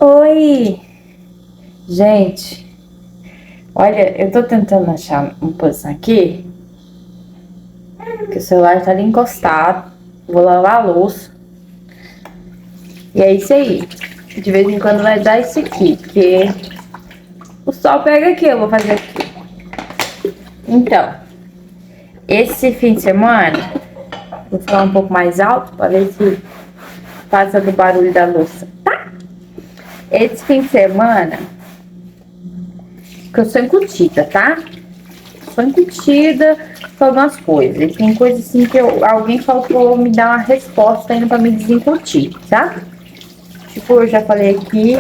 Oi! Gente, olha, eu tô tentando achar uma posição aqui, que o celular tá ali encostado. Vou lavar a louça. E é isso aí. De vez em quando vai dar isso aqui, porque o sol pega aqui, eu vou fazer aqui. Então, esse fim de semana, vou falar um pouco mais alto pra ver se passa do barulho da louça, tá? Esse fim de semana, que eu sou incutida, tá? Sou incutida com algumas coisas. E tem coisas assim que alguém faltou me dar uma resposta ainda pra me desincutir, tá? Tipo, eu já falei aqui,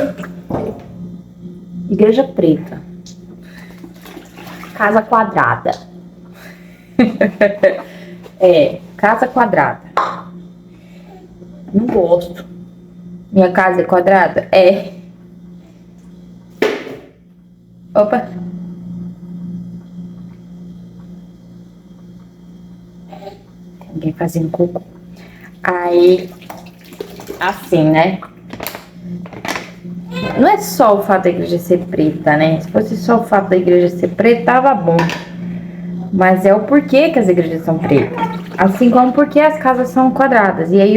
igreja preta, casa quadrada. Casa quadrada. Não gosto. Minha casa é quadrada? É. Opa. Tem alguém fazendo cocô. Aí, assim, né? Não é só o fato da igreja ser preta, né? Se fosse só o fato da igreja ser preta, tava bom. Mas é o porquê que as igrejas são pretas. Assim como porque as casas são quadradas. E aí,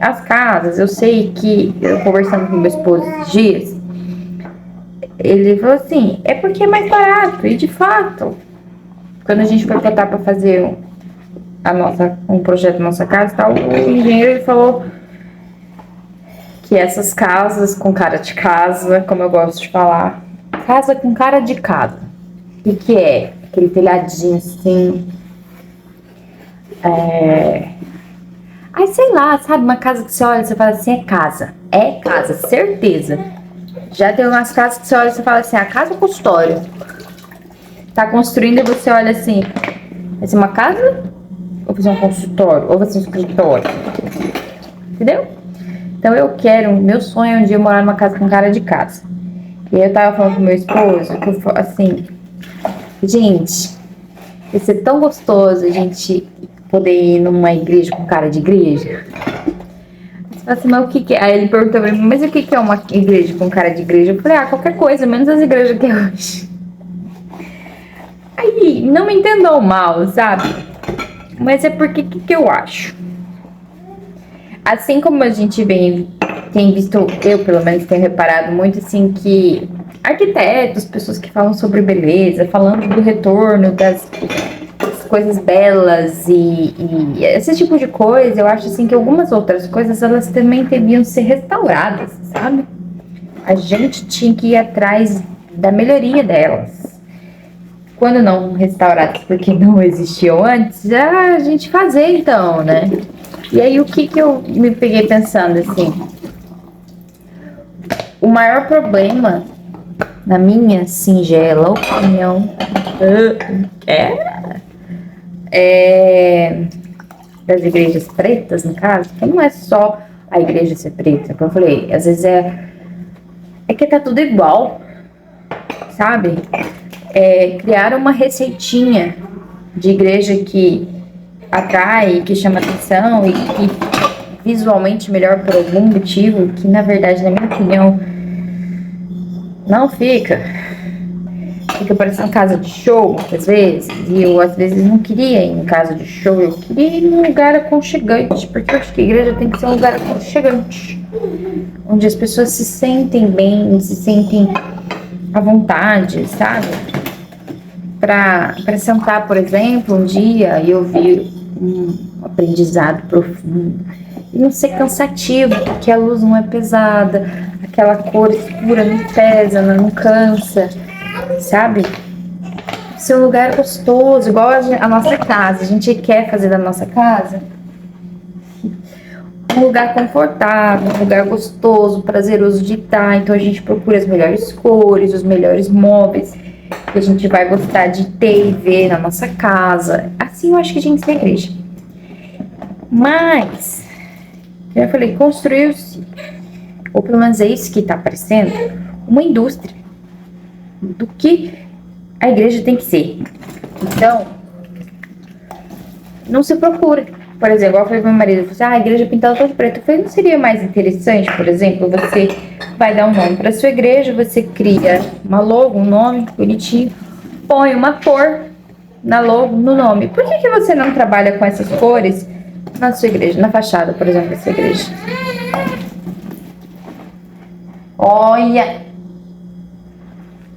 as casas, eu sei que, eu conversando com meu esposo esses dias, ele falou assim, é porque é mais barato. E de fato, quando a gente foi botar pra fazer um projeto na nossa casa e tal, o engenheiro ele falou que essas casas com cara de casa, como eu gosto de falar, casa com cara de casa. E que é aquele telhadinho assim. Aí sei lá, sabe, uma casa que você olha e você fala assim, é casa. É casa, certeza. Já tem umas casas que você olha e você fala assim, a casa é consultório. Tá construindo e você olha assim, vai ser uma casa? Ou vai ser um consultório? Ou vai ser um escritório? Entendeu? Então eu quero, meu sonho é um dia morar numa casa com cara de casa. E aí eu tava falando com meu esposo, que eu assim, gente, ia ser tão gostoso a gente poder ir numa igreja com cara de igreja. Você fala assim, mas o que é? Aí ele perguntou pra mim, mas o que é uma igreja com cara de igreja? Eu falei, qualquer coisa, menos as igrejas que é hoje. Aí, não me entendam mal, sabe? Mas é porque o que eu acho? Assim como a gente tem visto, eu pelo menos tenho reparado muito assim que arquitetos, pessoas que falam sobre beleza, falando do retorno das coisas belas e esse tipo de coisa, eu acho assim que algumas outras coisas elas também deviam ser restauradas, sabe? A gente tinha que ir atrás da melhoria delas. Quando não restauradas porque não existiam antes, a gente fazer então, né? E aí o que eu me peguei pensando assim? O maior problema, na minha singela opinião, é das igrejas pretas, no caso, que não é só a igreja ser preta, como eu falei, às vezes é que tá tudo igual, sabe? Criaram uma receitinha de igreja que atrai, que chama atenção e que visualmente melhor por algum motivo, que na verdade, na minha opinião, não fica parecendo casa de show, às vezes, e eu às vezes não queria ir em casa de show, eu queria ir num lugar aconchegante, porque eu acho que a igreja tem que ser um lugar aconchegante, onde as pessoas se sentem bem, se sentem à vontade, sabe? Para sentar, por exemplo, um dia e ouvir um aprendizado profundo, e não ser cansativo, porque a luz não é pesada, aquela cor escura não pesa, não cansa, sabe? Ser um lugar gostoso, igual a nossa casa. A gente quer fazer da nossa casa um lugar confortável, um lugar gostoso, prazeroso de estar. Então a gente procura as melhores cores, os melhores móveis que a gente vai gostar de ter e ver na nossa casa. Assim eu acho que a gente tem igreja. Mas, eu falei, construiu-se, ou pelo menos é isso que está aparecendo, uma indústria do que a igreja tem que ser. Então, não se procura. Por exemplo, igual eu falei pro meu marido, a igreja pintada toda de preto. Eu falei, não seria mais interessante, por exemplo, você vai dar um nome para sua igreja, você cria uma logo, um nome bonitinho, põe uma cor na logo, no nome. Por que você não trabalha com essas cores na sua igreja, na fachada, por exemplo, da sua igreja? Olha!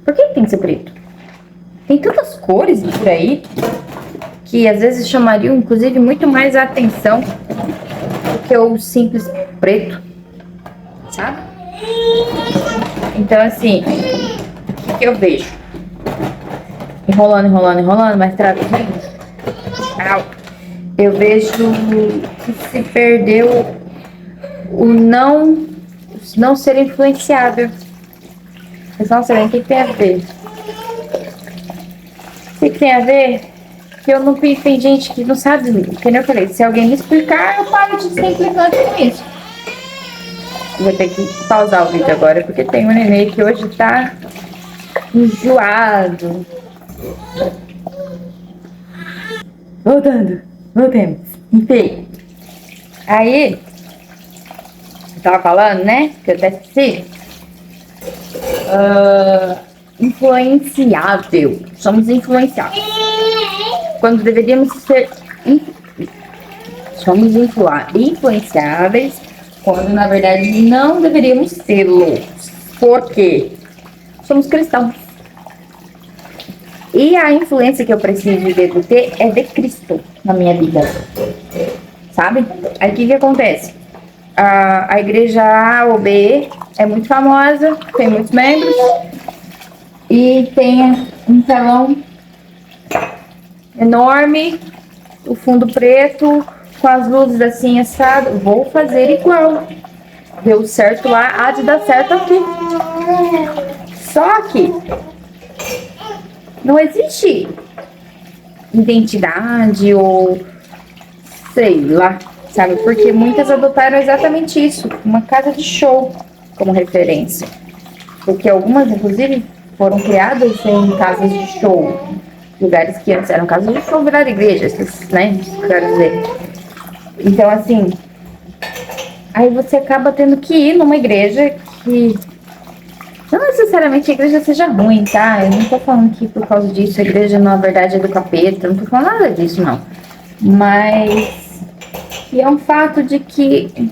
Por que tem que ser preto? Tem tantas cores por aí que às vezes chamariam, inclusive, muito mais a atenção do que o simples preto, sabe? Então, assim, o que eu vejo? Enrolando, mas traduzindo. Eu vejo que se perdeu o não ser influenciável. Vocês não sabem o que tem a ver. O que tem a ver? Que eu não tem gente que não sabe, que nem eu falei, se alguém me explicar, eu paro de ser implicante com isso. Vou ter que pausar o vídeo agora, porque tem um neném que hoje tá enjoado. Voltemos. Enfim. Aí, eu tava falando, né? Que eu até esqueci. Influenciável. Somos influenciáveis. Quando deveríamos ser. Somos influenciáveis. Quando na verdade não deveríamos ser-los. Por quê? Somos cristãos. E a influência que eu preciso e devo ter é de Cristo na minha vida. Sabe? Aí o que acontece? A igreja A ou B é muito famosa, tem muitos membros e tem um telão enorme, o fundo preto, com as luzes assim assado. Vou fazer igual. Deu certo lá, há de dar certo aqui. Só que não existe identidade ou sei lá, sabe? Porque muitas adotaram exatamente isso, uma casa de show como referência. Porque algumas, inclusive, foram criadas em casas de show. Lugares que antes eram casas de show viraram igrejas, né? Quero dizer. Então, assim, aí você acaba tendo que ir numa igreja que não necessariamente a igreja seja ruim, tá? Eu não tô falando que por causa disso a igreja na verdade é do capeta, eu não tô falando nada disso, não. Mas que é um fato de que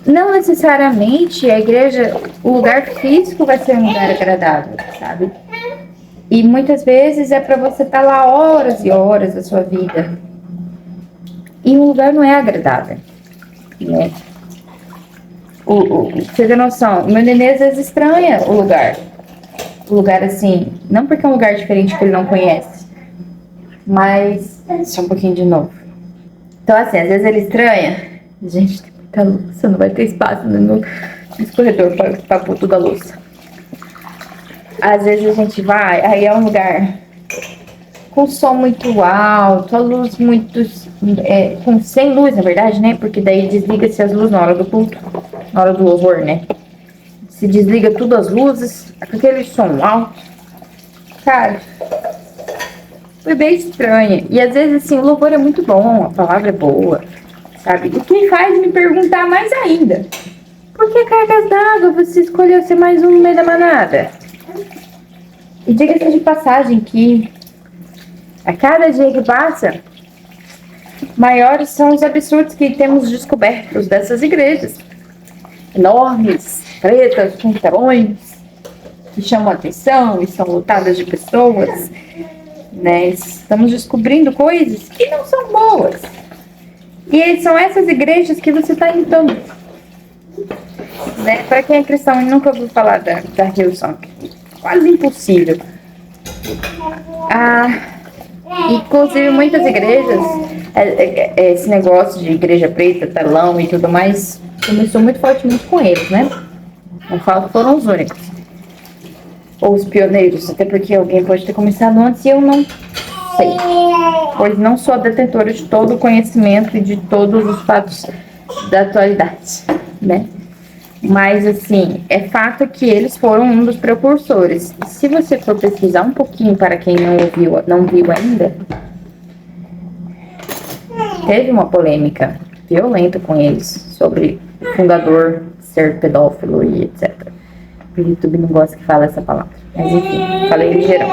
não necessariamente a igreja, o lugar físico vai ser um lugar agradável, sabe? E muitas vezes é para você estar lá horas e horas da sua vida. E o lugar não é agradável, né? Você tem noção, o meu nenê às vezes estranha o lugar. O lugar assim, não porque é um lugar diferente que ele não conhece, mas só um pouquinho de novo. Então assim, às vezes ele estranha. Gente, tem muita louça, não vai ter espaço no corredor para pôr toda a louça. Às vezes a gente vai, aí é um lugar com som muito alto, a luz muito sem luz, na verdade, né? Porque daí desliga-se as luzes na hora do culto, na hora do louvor, né? Se desliga tudo as luzes, com aquele som alto. Cara, foi bem estranho. E às vezes, assim, o louvor é muito bom, a palavra é boa, sabe? O que faz me perguntar mais ainda: por que cargas d'água você escolheu ser mais um no meio da manada? E diga-se de passagem que a cada dia que passa, maiores são os absurdos que temos descobertos dessas igrejas. Enormes, pretas, com telões, que chamam a atenção e são lotadas de pessoas, né? Estamos descobrindo coisas que não são boas. E são essas igrejas que você está indo, né? Para quem é cristão e nunca ouviu falar da Hillsong, quase impossível. Inclusive muitas igrejas, esse negócio de igreja preta, telão e tudo mais, começou muito fortemente com eles, né? Não falo que foram os únicos, ou os pioneiros, até porque alguém pode ter começado antes e eu não sei, pois não sou a detentora de todo o conhecimento e de todos os fatos da atualidade, né? Mas, assim, é fato que eles foram um dos precursores. Se você for pesquisar um pouquinho, para quem não viu ainda, teve uma polêmica violenta com eles sobre o fundador ser pedófilo e etc. O YouTube não gosta que fala essa palavra. Mas enfim, falei em geral.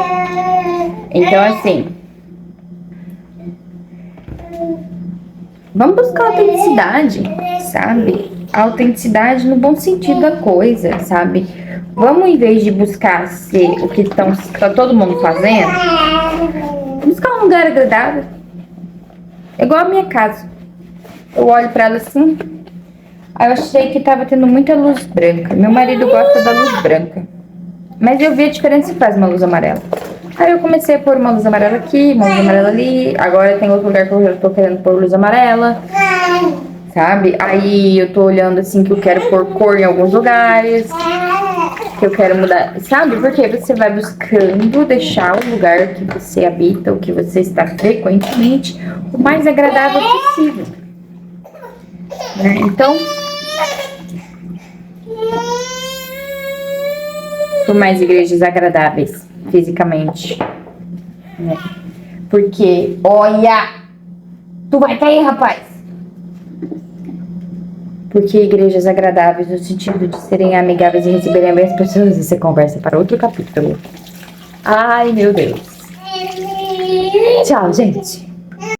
Então, assim, vamos buscar autenticidade, sabe? A autenticidade no bom sentido da coisa, sabe? Vamos, em vez de buscar ser o que tá todo mundo fazendo, buscar um lugar agradável. É igual a minha casa. Eu olho pra ela assim, aí eu achei que tava tendo muita luz branca. Meu marido gosta da luz branca, mas eu vi a diferença que faz uma luz amarela. Aí eu comecei a pôr uma luz amarela aqui, uma luz amarela ali. Agora tem outro lugar que eu já tô querendo pôr luz amarela, sabe? Aí eu tô olhando assim que eu quero pôr cor em alguns lugares, que eu quero mudar, sabe? Porque você vai buscando deixar o lugar que você habita, o que você está frequentemente, o mais agradável possível, né? Então, por mais igrejas agradáveis fisicamente, né? Porque, olha, tu vai cair, rapaz. Porque igrejas agradáveis no sentido de serem amigáveis e receberem bem as pessoas, isso é conversa para outro capítulo. Ai, meu Deus. Tchau, gente.